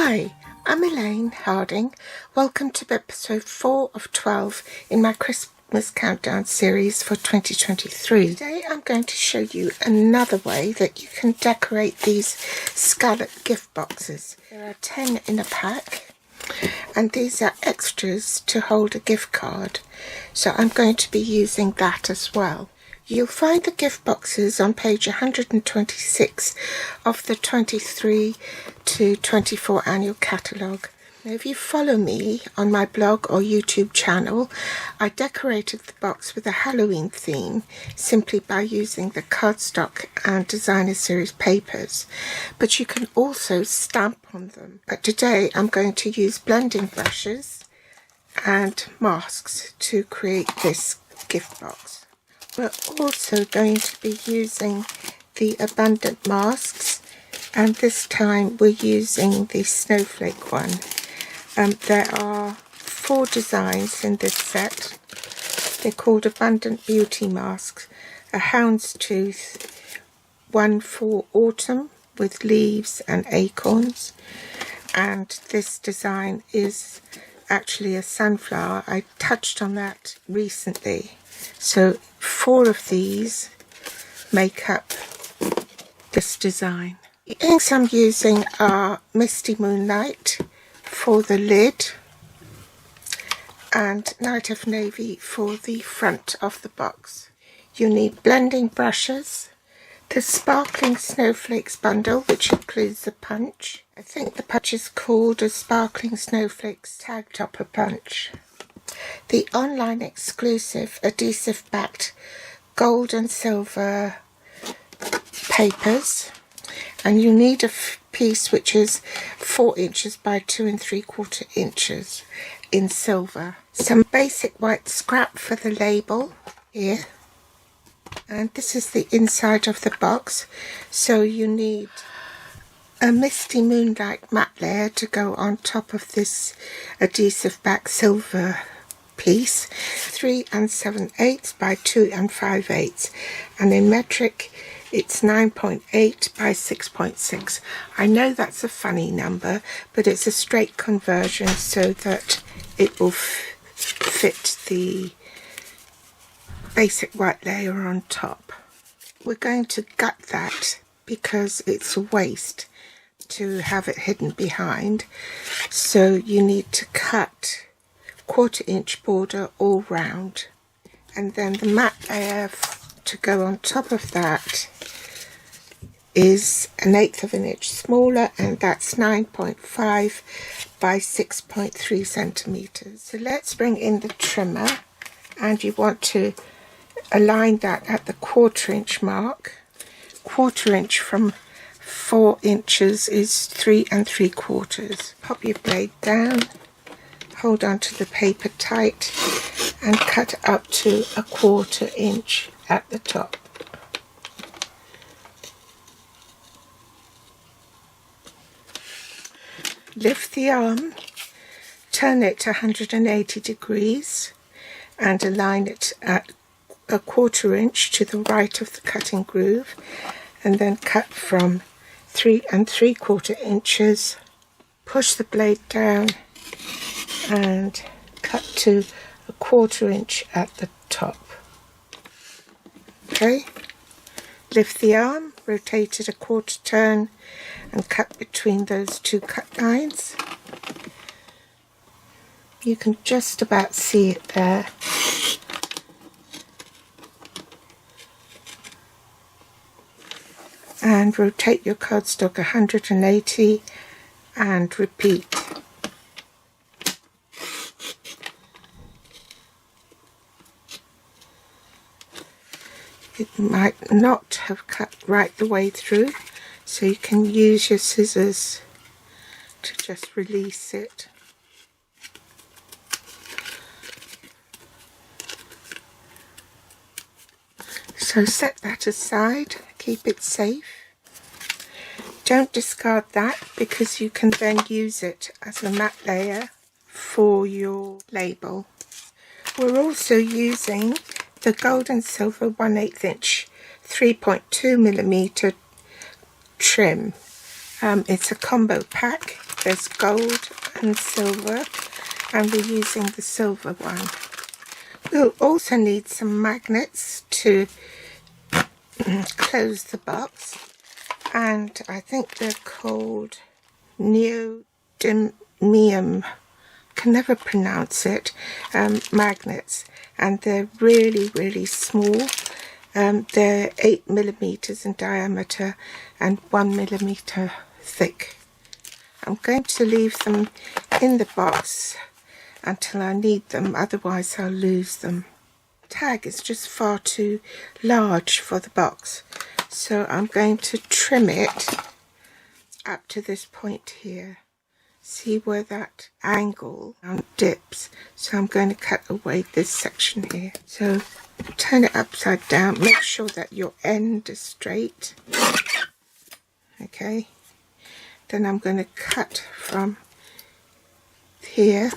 Hi, I'm Elaine Harding. Welcome to episode 4 of 12 in my Christmas countdown series for 2023. Today I'm going to show you another way that you can decorate these scalloped gift boxes. There are 10 in a pack and these are extras to hold a gift card, so I'm going to be using that as well. You'll find the gift boxes on page 126 of the 23 to 24 annual catalogue. Now, if you follow me on my blog or YouTube channel, I decorated the box with a Halloween theme simply by using the cardstock and designer series papers, but you can also stamp on them. But today I'm going to use blending brushes and masks to create this gift box. We're also going to be using the abundant masks, and this time we're using the snowflake one. There are 4 designs in this set. They're called Abundant Beauty Masks, a houndstooth, one for autumn with leaves and acorns, and this design is actually a sunflower. I touched on that recently. So 4 of these make up this design. The inks I'm using are Misty Moonlight for the lid and Night of Navy for the front of the box. You need blending brushes, the Sparkling Snowflakes bundle, which includes the punch. I think the punch is called a Sparkling Snowflakes Tag Topper Punch. The online exclusive adhesive backed gold and silver papers, and you need a piece which is 4 inches by 2 3/4 inches in silver. Some basic white scrap for the label here, and this is the inside of the box. So you need a Misty Moonlight matte layer to go on top of this adhesive back silver piece, 3 7/8 by 2 5/8, and in metric it's 9.8 by 6.6. I know that's a funny number, but it's a straight conversion so that it will fit the basic white layer on top. We're going to gut that because it's a waste to have it hidden behind, so you need to cut 1/4 inch border all round, and then the matte layer to go on top of that is 1/8 of an inch smaller, and that's 9.5 by 6.3 centimeters. So let's bring in the trimmer, and you want to align that at the 1/4 inch mark. 1/4 inch from 4 inches is 3 3/4. Pop your blade down, hold on to the paper tight, and cut up to 1/4 inch at the top. Lift the arm, turn it to 180 degrees and align it at 1/4 inch to the right of the cutting groove, and then cut from 3 3/4 inches. Push the blade down and cut to 1/4 inch at the top. Okay, lift the arm, rotate it 1/4 turn and cut between those 2 cut lines. You can just about see it there. And rotate your cardstock 180 and repeat. It might not have cut right the way through, so you can use your scissors to just release it. So set that aside, keep it safe. Don't discard that because you can then use it as a matte layer for your label. We're also using the gold and silver 1/8 inch 3.2mm trim. It's a combo pack, there's gold and silver, and we're using the silver one. We'll also need some magnets to close the box, and I think they're called neodymium, can never pronounce it, magnets, and they're really small. They're 8 millimeters in diameter and 1 millimeter thick. I'm going to leave them in the box until I need them, otherwise I'll lose them. Tag is just far too large for the box, so I'm going to trim it up to this point here. See where that angle dips, so I'm going to cut away this section here. So turn it upside down, make sure that your end is straight. Okay, then I'm going to cut from here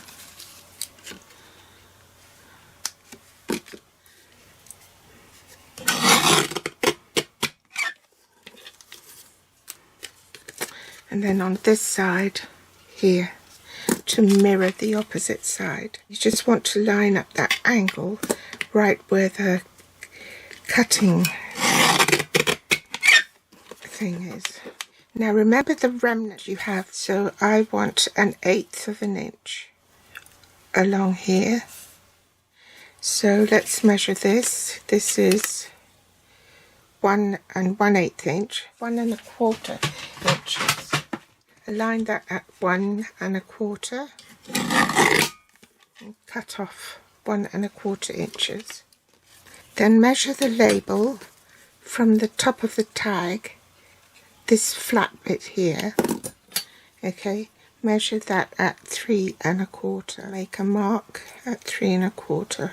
and then on this side here to mirror the opposite side. You just want to line up that angle right where the cutting thing is. Now remember the remnant you have, so I want 1/8 of an inch along here. So let's measure this. This is 1 1/8 inch, 1 1/4 inches. Align that at 1 1/4 and cut off 1 1/4 inches. Then measure the label from the top of the tag, this flat bit here. Okay, measure that at 3 1/4. Make a mark at 3 1/4.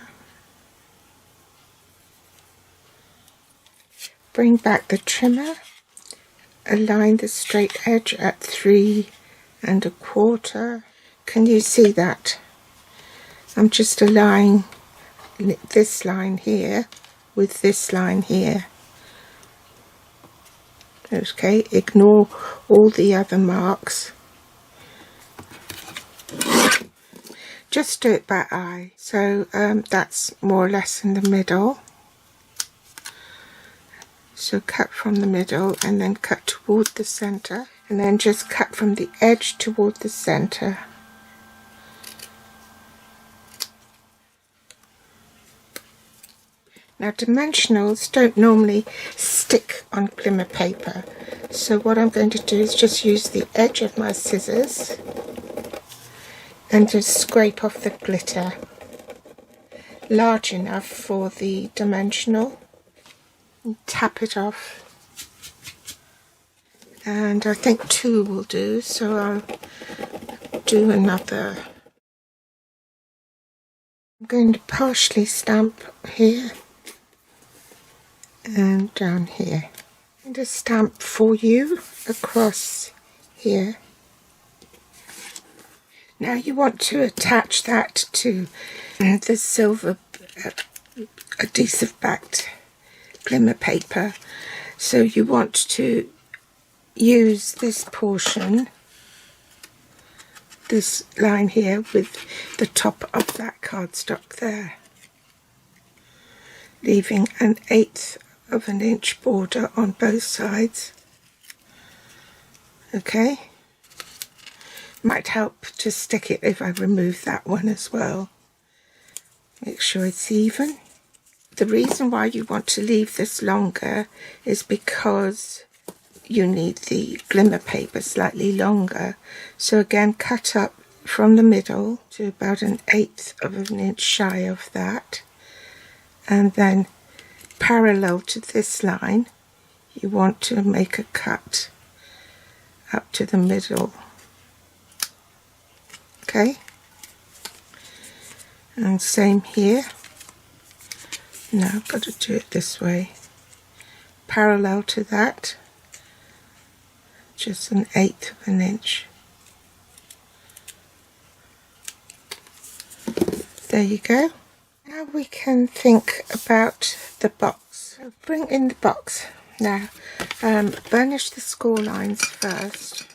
Bring back the trimmer, align the straight edge at 3 1/4. Can you see that? I'm just aligning this line here with this line here. Okay, ignore all the other marks. Just do it by eye. So that's more or less in the middle. So cut from the middle and then cut toward the center, and then just cut from the edge toward the center. Now dimensionals don't normally stick on glimmer paper, so what I'm going to do is just use the edge of my scissors and just scrape off the glitter large enough for the dimensional. Tap it off, and I think 2 will do, so I'll do another. I'm going to partially stamp here and down here, and a stamp for you across here. Now you want to attach that to the silver adhesive backed glimmer paper, so you want to use this portion, this line here, with the top of that cardstock there, leaving 1/8 of an inch border on both sides. Okay, might help to stick it if I remove that one as well. Make sure it's even. The reason why you want to leave this longer is because you need the glimmer paper slightly longer. So again, cut up from the middle to about 1/8 of an inch shy of that, and then parallel to this line you want to make a cut up to the middle. Okay, and same here. Now I've got to do it this way, parallel to that, just 1/8 of an inch. There you go. Now we can think about the box. So bring in the box. Now burnish the score lines first.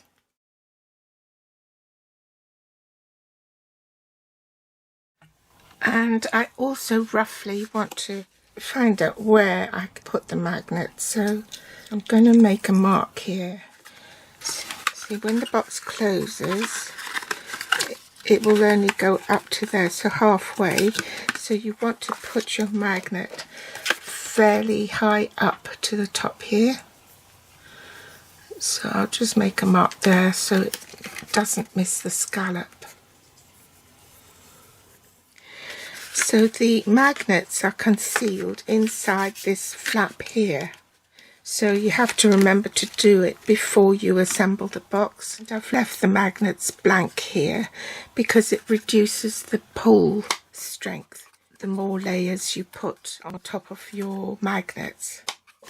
And I also roughly want to find out where I can put the magnet, so I'm going to make a mark here. See, when the box closes, it will only go up to there, so halfway. So you want to put your magnet fairly high up to the top here. So I'll just make a mark there so it doesn't miss the scallop. So the magnets are concealed inside this flap here. So you have to remember to do it before you assemble the box. And I've left the magnets blank here because it reduces the pull strength the more layers you put on top of your magnets.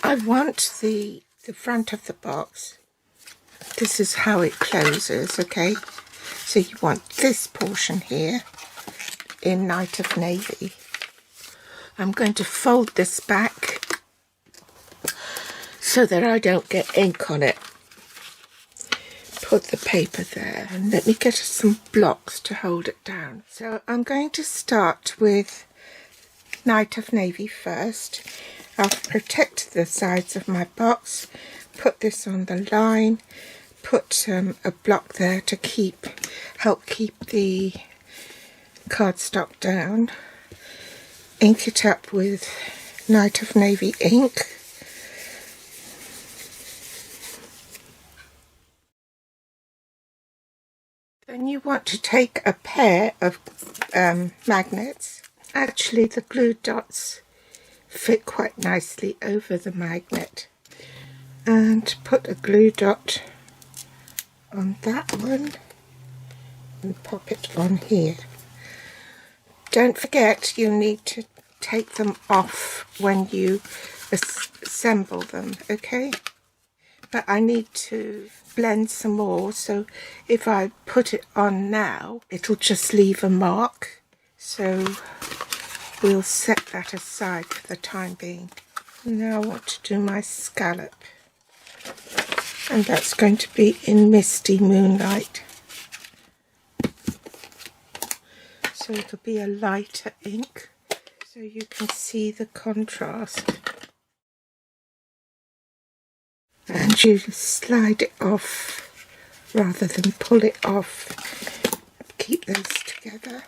I want the front of the box. This is how it closes, okay? So you want this portion here in Night of Navy. I'm going to fold this back so that I don't get ink on it. Put the paper there and let me get some blocks to hold it down. So I'm going to start with Night of Navy first. I'll protect the sides of my box, put this on the line, put a block there to help keep the cardstock down, ink it up with Night of Navy ink. Then you want to take a pair of magnets. Actually, the glue dots fit quite nicely over the magnet. And put a glue dot on that one and pop it on here. Don't forget you need to take them off when you assemble them, okay? But I need to blend some more, so if I put it on now, it'll just leave a mark. So we'll set that aside for the time being. Now I want to do my scallop. And that's going to be in Misty Moonlight. So it'll be a lighter ink, so you can see the contrast. And you slide it off rather than pull it off. Keep those together.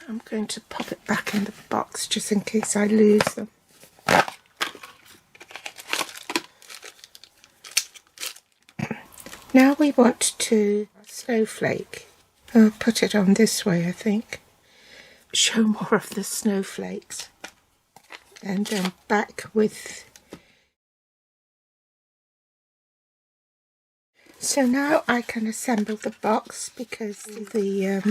I'm going to pop it back in the box just in case I lose them. Now we want to snowflake. I'll put it on this way, I think. Show more of the snowflakes. And then back with... So now I can assemble the box because the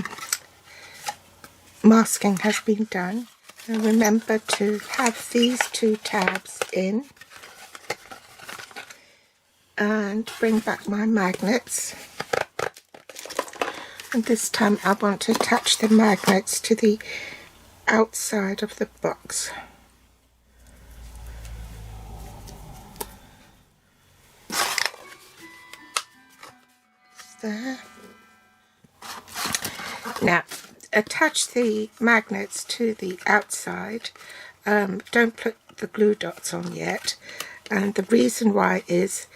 masking has been done. And remember to have these two tabs in. And bring back my magnets. And this time I want to attach the magnets to the outside of the box. There. Now attach the magnets to the outside. Don't put the glue dots on yet, and the reason why is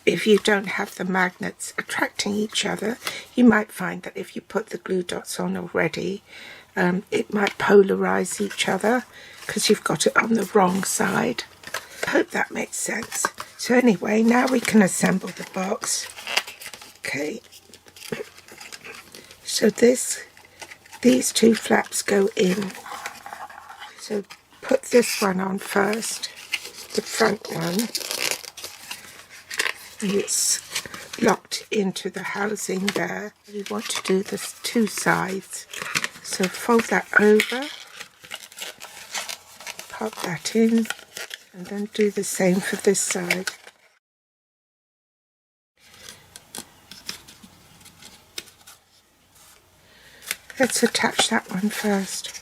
if you don't have the magnets attracting each other, you might find that if you put the glue dots on already, it might polarize each other because you've got it on the wrong side. I hope that makes sense. So anyway, now we can assemble the box. Okay, so these two flaps go in. So put this one on first, the front one, and it's locked into the housing there. You want to do the two sides. So fold that over, pop that in, and then do the same for this side. Let's attach that one first.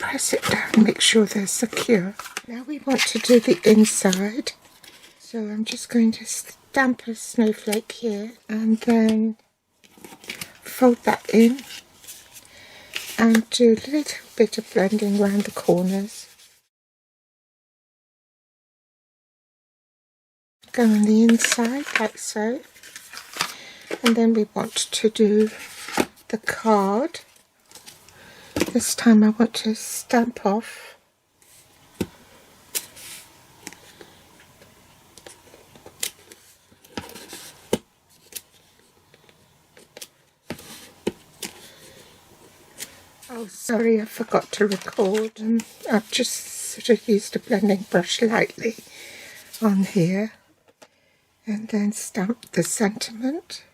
press it down, make sure they're secure. Now we want to do the inside, so I'm just going to stamp a snowflake here and then fold that in and do a little bit of blending around the corners. Go on the inside like so, and then we want to do the card. This time I want to stamp off oh sorry, I forgot to record, and I've just sort of used a blending brush lightly on here. And then stamp the sentiment,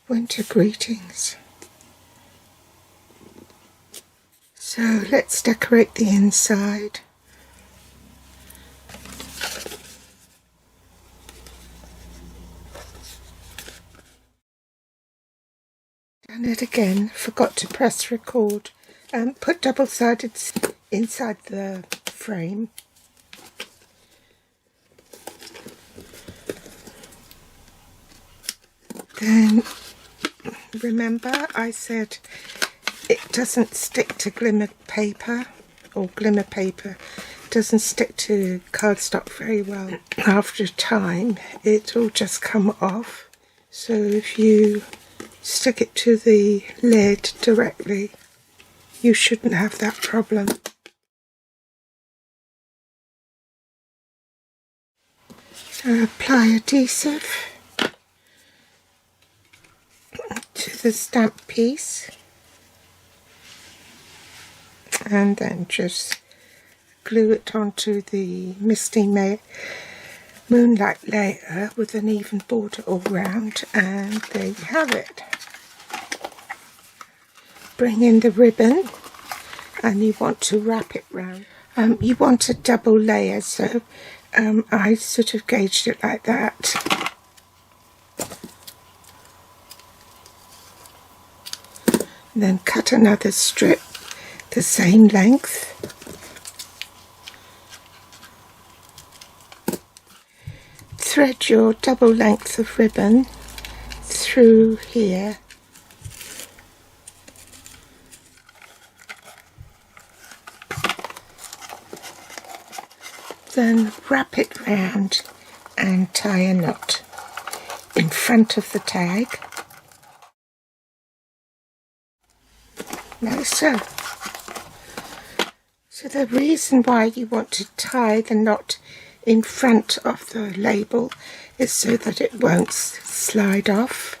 winter greetings. So let's decorate the inside. Done it again, forgot to press record. Put double-sided inside the frame. Then remember I said it doesn't stick to glimmer paper, or glimmer paper doesn't stick to cardstock very well. After a time it'll just come off, so if you stick it to the lid directly you shouldn't have that problem. Apply adhesive to the stamp piece and then just glue it onto the misty moonlight layer with an even border all round, and there you have it. Bring in the ribbon and you want to wrap it round. You want a double layer, so I sort of gauged it like that. Then cut another strip the same length. Thread your double length of ribbon through here. Then wrap it round and tie a knot in front of the tag. Like so. So the reason why you want to tie the knot in front of the label is so that it won't slide off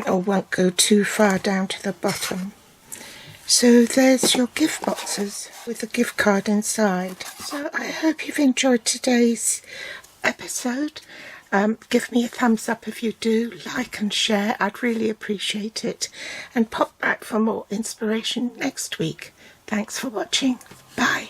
or won't go too far down to the bottom. So there's your gift boxes with a gift card inside. So I hope you've enjoyed today's episode. Give me a thumbs up if you do, like and share, I'd really appreciate it, and pop back for more inspiration next week. Thanks for watching, bye.